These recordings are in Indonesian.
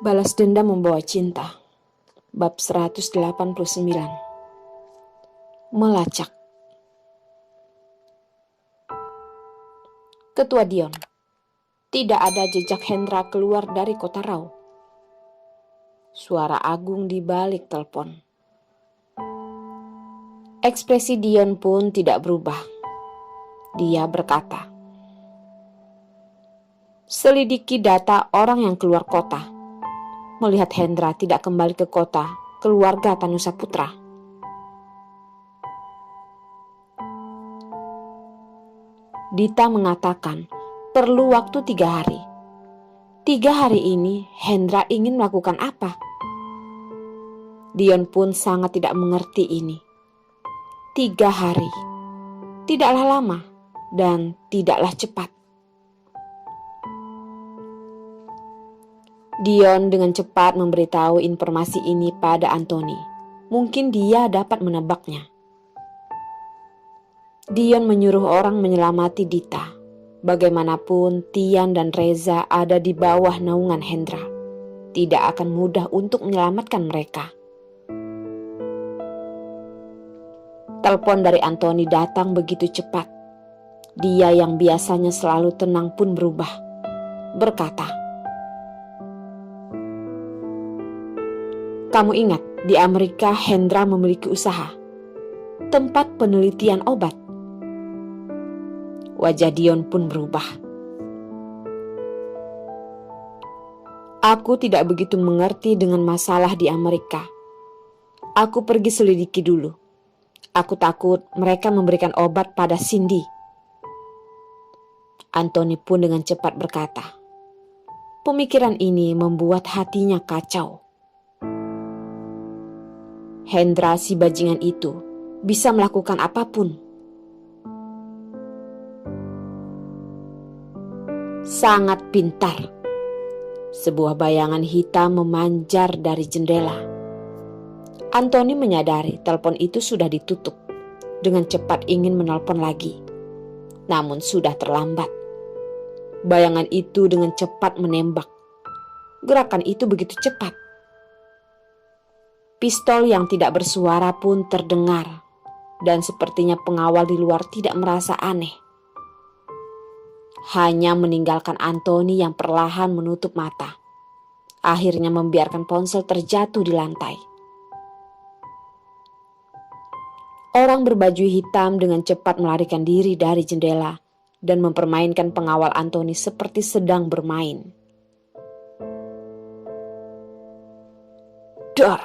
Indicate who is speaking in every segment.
Speaker 1: Balas dendam membawa cinta. Bab 189. Melacak. Ketua Dion. Tidak ada jejak Hendra keluar dari kota Rau. Suara Agung di balik telepon. Ekspresi Dion pun tidak berubah. Dia berkata, "Selidiki data orang yang keluar kota. Melihat Hendra tidak kembali ke kota, keluarga Tanusa Putra." Dita mengatakan perlu waktu 3 hari. 3 hari ini Hendra ingin melakukan apa? Dion pun sangat tidak mengerti ini. 3 hari. Tidaklah lama dan tidaklah cepat. Dion dengan cepat memberitahu informasi ini pada Antoni. Mungkin dia dapat menebaknya. Dion menyuruh orang menyelamati Dita. Bagaimanapun Tian dan Reza ada di bawah naungan Hendra. Tidak akan mudah untuk menyelamatkan mereka. Telepon dari Antoni datang begitu cepat. Dia yang biasanya selalu tenang pun berubah. Berkata, "Kamu ingat, di Amerika Hendra memiliki usaha, tempat penelitian obat." Wajah Dion pun berubah. "Aku tidak begitu mengerti dengan masalah di Amerika. Aku pergi selidiki dulu. Aku takut mereka memberikan obat pada Cindy." Antoni pun dengan cepat berkata. Pemikiran ini membuat hatinya kacau. Hendra si bajingan itu bisa melakukan apapun. Sangat pintar. Sebuah bayangan hitam memanjar dari jendela. Antoni menyadari telepon itu sudah ditutup. Dengan cepat ingin menelpon lagi. Namun sudah terlambat. Bayangan itu dengan cepat menembak. Gerakan itu begitu cepat. Pistol yang tidak bersuara pun terdengar, dan sepertinya pengawal di luar tidak merasa aneh. Hanya meninggalkan Antoni yang perlahan menutup mata. Akhirnya membiarkan ponsel terjatuh di lantai. Orang berbaju hitam dengan cepat melarikan diri dari jendela dan mempermainkan pengawal Antoni seperti sedang bermain. Dor!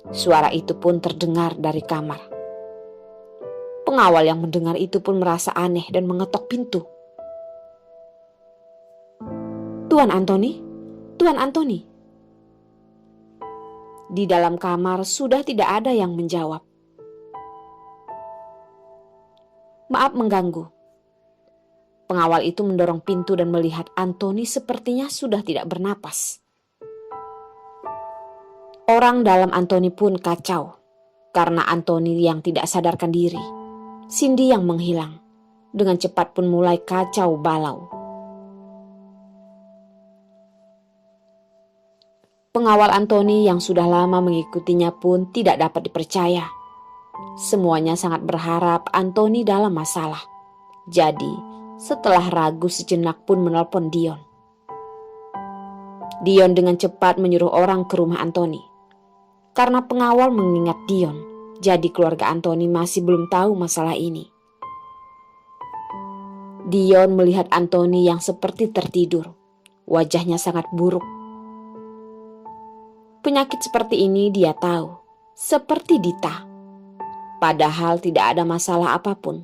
Speaker 1: Suara itu pun terdengar dari kamar. Pengawal yang mendengar itu pun merasa aneh dan mengetok pintu. "Tuan Antoni, Tuan Antoni." Di dalam kamar sudah tidak ada yang menjawab. "Maaf mengganggu." Pengawal itu mendorong pintu dan melihat Antoni sepertinya sudah tidak bernapas. Orang dalam Antoni pun kacau, karena Antoni yang tidak sadarkan diri. Cindy yang menghilang, dengan cepat pun mulai kacau balau. Pengawal Antoni yang sudah lama mengikutinya pun tidak dapat dipercaya. Semuanya sangat berharap Antoni dalam masalah. Jadi, setelah ragu sejenak pun menelpon Dion. Dion dengan cepat menyuruh orang ke rumah Antoni. Karena pengawal mengingat Dion, jadi keluarga Antoni masih belum tahu masalah ini. Dion melihat Antoni yang seperti tertidur. Wajahnya sangat buruk. Penyakit seperti ini dia tahu, seperti Dita. Padahal tidak ada masalah apapun,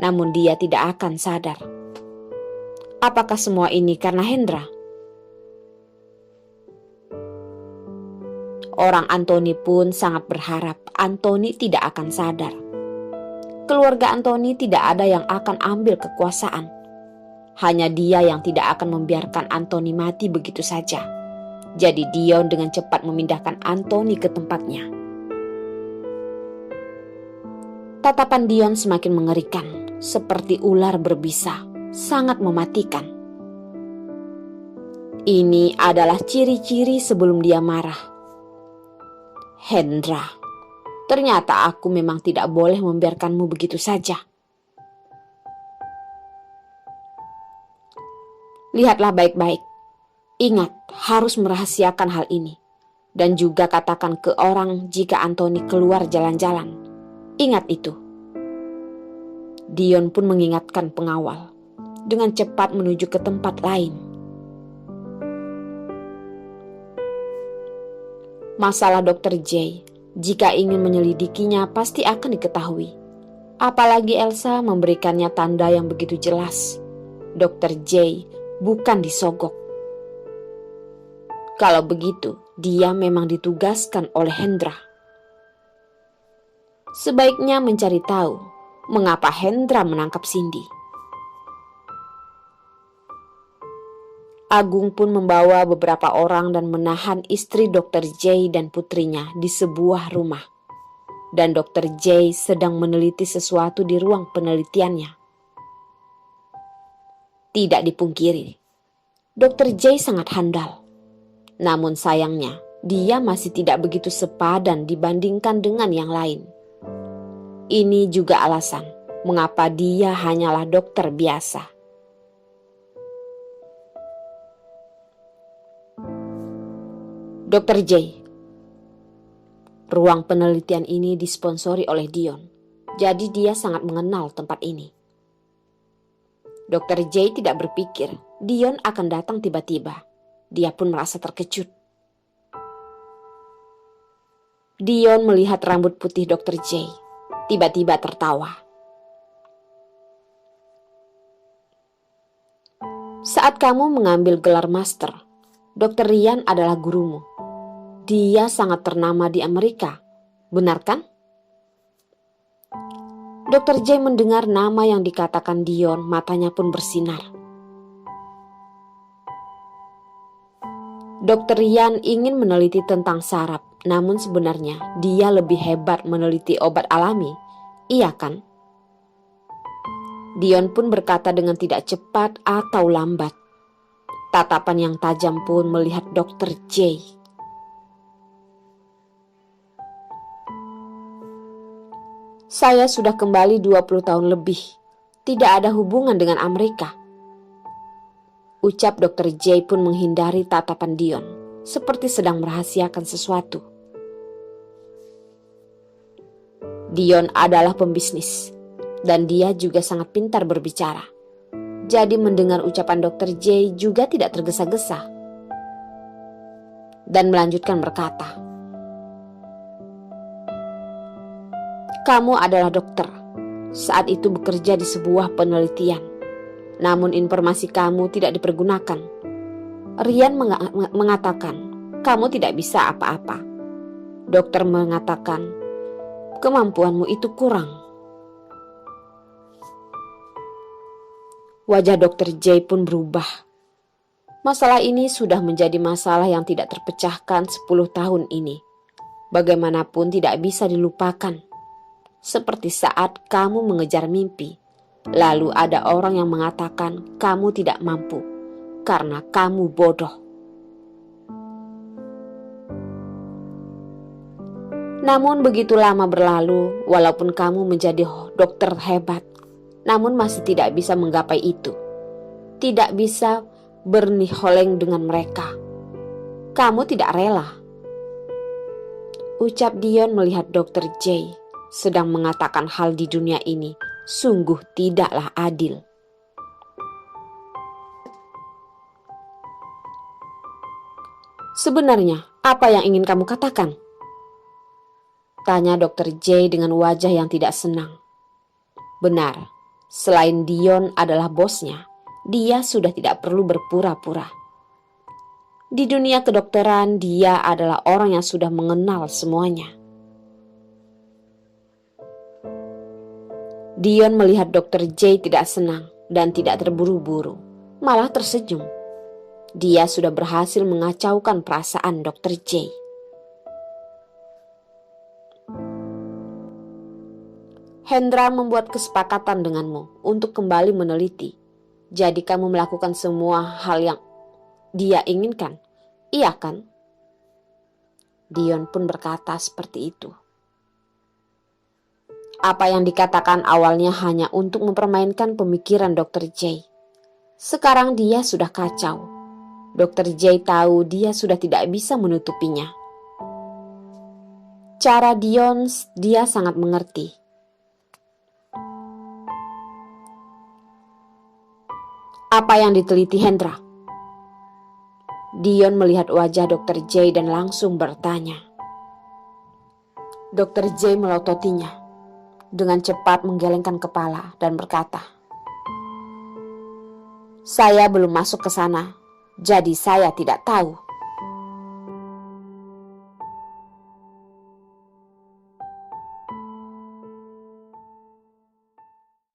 Speaker 1: namun dia tidak akan sadar. Apakah semua ini karena Hendra? Orang Antoni pun sangat berharap Antoni tidak akan sadar. Keluarga Antoni tidak ada yang akan ambil kekuasaan. Hanya dia yang tidak akan membiarkan Antoni mati begitu saja. Jadi Dion dengan cepat memindahkan Antoni ke tempatnya. Tatapan Dion semakin mengerikan, seperti ular berbisa, sangat mematikan. Ini adalah ciri-ciri sebelum dia marah. Hendra, ternyata aku memang tidak boleh membiarkanmu begitu saja. Lihatlah baik-baik. Ingat, harus merahasiakan hal ini. Dan juga katakan ke orang jika Anthony keluar jalan-jalan. Ingat itu. Dion pun mengingatkan pengawal. Dengan cepat menuju ke tempat lain. Masalah Dr. J, jika ingin menyelidikinya pasti akan diketahui. Apalagi Elsa memberikannya tanda yang begitu jelas. Dr. J bukan disogok. Kalau begitu, dia memang ditugaskan oleh Hendra. Sebaiknya mencari tahu mengapa Hendra menangkap Cindy. Agung pun membawa beberapa orang dan menahan istri Dr. J dan putrinya di sebuah rumah. Dan Dr. J sedang meneliti sesuatu di ruang penelitiannya. Tidak dipungkiri, Dr. J sangat handal. Namun sayangnya, dia masih tidak begitu sepadan dibandingkan dengan yang lain. Ini juga alasan mengapa dia hanyalah dokter biasa. Dr. J. Ruang penelitian ini disponsori oleh Dion, jadi dia sangat mengenal tempat ini. Dr. J tidak berpikir Dion akan datang tiba-tiba. Dia pun merasa terkejut. Dion melihat rambut putih Dr. J, tiba-tiba tertawa. Saat kamu mengambil gelar master, Dr. Ryan adalah gurumu. Dia sangat ternama di Amerika, benar kan? Dr. J mendengar nama yang dikatakan Dion, matanya pun bersinar. Dr. Ryan ingin meneliti tentang saraf, namun sebenarnya dia lebih hebat meneliti obat alami, iya kan? Dion pun berkata dengan tidak cepat atau lambat. Tatapan yang tajam pun melihat Dr. J. Saya sudah kembali 20 tahun lebih. Tidak ada hubungan dengan Amerika. Ucap Dr. J pun menghindari tatapan Dion, seperti sedang merahasiakan sesuatu. Dion adalah pembisnis, dan dia juga sangat pintar berbicara. Jadi mendengar ucapan Dr. J juga tidak tergesa-gesa. Dan melanjutkan berkata, kamu adalah dokter, saat itu bekerja di sebuah penelitian. Namun informasi kamu tidak dipergunakan. Ryan mengatakan, kamu tidak bisa apa-apa. Dokter mengatakan, kemampuanmu itu kurang. Wajah Dr. J pun berubah. Masalah ini sudah menjadi masalah yang tidak terpecahkan 10 tahun ini. Bagaimanapun tidak bisa dilupakan. Seperti saat kamu mengejar mimpi, lalu ada orang yang mengatakan kamu tidak mampu karena kamu bodoh. Namun begitu lama berlalu, walaupun kamu menjadi dokter hebat, namun masih tidak bisa menggapai itu. Tidak bisa berniholeng dengan mereka. Kamu tidak rela. Ucap Dion melihat Dr. J sedang mengatakan hal di dunia ini sungguh tidaklah adil. Sebenarnya, apa yang ingin kamu katakan? Tanya Dr. J dengan wajah yang tidak senang. Benar, selain Dion adalah bosnya, dia sudah tidak perlu berpura-pura. Di dunia kedokteran, dia adalah orang yang sudah mengenal semuanya. Dion melihat Dr. J tidak senang dan tidak terburu-buru, malah tersenyum. Dia sudah berhasil mengacaukan perasaan Dr. J. Hendra membuat kesepakatan denganmu untuk kembali meneliti. Jadi kamu melakukan semua hal yang dia inginkan, iya kan? Dion pun berkata seperti itu. Apa yang dikatakan awalnya hanya untuk mempermainkan pemikiran Dr. J. Sekarang dia sudah kacau. Dr. J tahu dia sudah tidak bisa menutupinya. Cara Dion, dia sangat mengerti. Apa yang diteliti Hendra? Dion melihat wajah Dr. J dan langsung bertanya. Dr. J melototinya. Dengan cepat menggelengkan kepala dan berkata, "Saya belum masuk ke sana, jadi saya tidak tahu."